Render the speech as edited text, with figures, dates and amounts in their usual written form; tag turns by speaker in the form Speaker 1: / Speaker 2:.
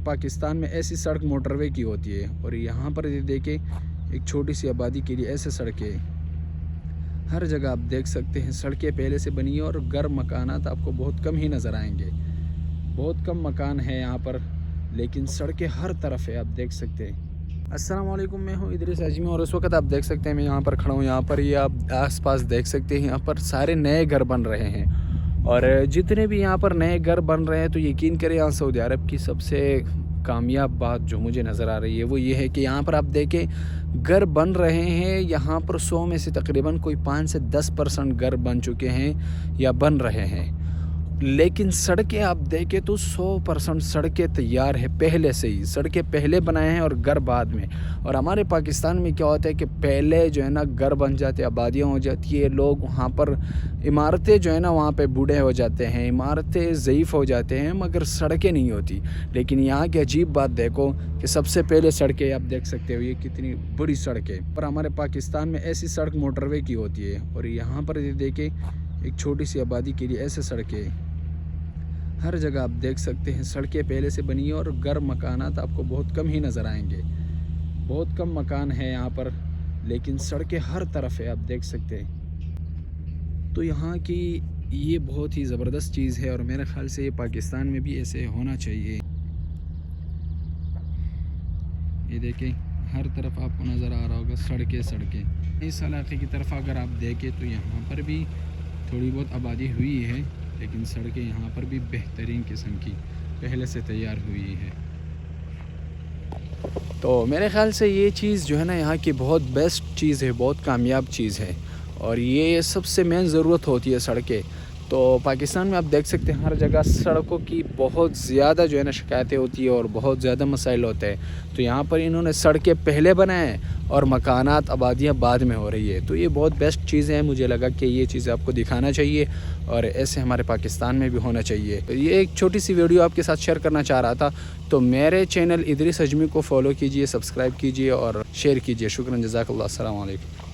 Speaker 1: पाकिस्तान में ऐसी सड़क मोटरवे की होती है और यहाँ पर ये देखें एक छोटी सी आबादी के लिए ऐसे सड़कें हर जगह आप देख सकते हैं। सड़कें पहले से बनी है और घर मकानात आपको बहुत कम ही नज़र आएंगे। बहुत कम मकान है यहाँ पर, लेकिन सड़कें हर तरफ है, आप देख सकते हैं। अस्सलाम वालेकुम, मैं हूँ इदरीस अजमी और उस वक्त आप देख सकते हैं मैं यहाँ पर खड़ा हूँ। यहाँ पर ये आप आसपास देख सकते हैं, यहाँ पर सारे नए घर बन रहे हैं और जितने भी यहाँ पर नए घर बन रहे हैं तो यकीन करें यहाँ सऊदी अरब की सबसे कामयाब बात जो मुझे नज़र आ रही है वो ये है कि यहाँ पर आप देखें घर बन रहे हैं। यहाँ पर 100 में से तकरीबन कोई 5 से 10% घर बन चुके हैं या बन रहे हैं, लेकिन सड़कें आप देखें तो 100% सड़कें तैयार है पहले से ही। सड़कें पहले बनाए हैं और घर बाद में। और हमारे पाकिस्तान में क्या होता है कि पहले जो है ना घर बन जाते, आबादियाँ हो जाती है, लोग वहाँ पर इमारतें जो है ना वहाँ पे बूढ़े हो जाते हैं, इमारतें ज़ईफ़ हो जाते हैं, मगर सड़कें नहीं होती। लेकिन यहाँ की अजीब बात देखो कि सबसे पहले सड़कें आप देख सकते हो, ये कितनी बड़ी सड़कें। पर हमारे पाकिस्तान में ऐसी सड़क मोटरवे की होती है और यहाँ पर ये देखें एक छोटी सी आबादी के लिए ऐसे सड़कें हर जगह आप देख सकते हैं। सड़कें पहले से बनी है और घर मकानात आपको बहुत कम ही नज़र आएंगे। बहुत कम मकान है यहाँ पर, लेकिन सड़कें हर तरफ है, आप देख सकते हैं। तो यहाँ की ये बहुत ही ज़बरदस्त चीज़ है और मेरे ख़्याल से ये पाकिस्तान में भी ऐसे होना चाहिए। ये देखें हर तरफ आपको नज़र आ रहा होगा सड़कें। इस इलाके की तरफ अगर आप देखें तो यहाँ पर भी थोड़ी बहुत आबादी हुई है, लेकिन सड़कें यहाँ पर भी बेहतरीन किस्म की पहले से तैयार हुई है। तो मेरे ख़्याल से ये चीज़ जो है ना यहाँ की बहुत बेस्ट चीज़ है, बहुत कामयाब चीज़ है और ये सबसे मेन ज़रूरत होती है सड़कें। तो पाकिस्तान में आप देख सकते हैं हर जगह सड़कों की बहुत ज़्यादा जो है ना शिकायतें होती है और बहुत ज़्यादा मसाइल होते हैं। तो यहाँ पर इन्होंने सड़कें पहले बनाए और मकानात आबादियाँ बाद में हो रही है। तो ये बहुत बेस्ट चीज़ है, मुझे लगा कि ये चीज़ आपको दिखाना चाहिए और ऐसे हमारे पाकिस्तान में भी होना चाहिए। ये एक छोटी सी वीडियो आपके साथ शेयर करना चाह रहा था। तो मेरे चैनल इदरीस अजमी को फॉलो कीजिए, सब्सक्राइब कीजिए और शेयर कीजिए। शुक्रिया, जज़ाकल्लाह, अस्सलाम वालेकुम।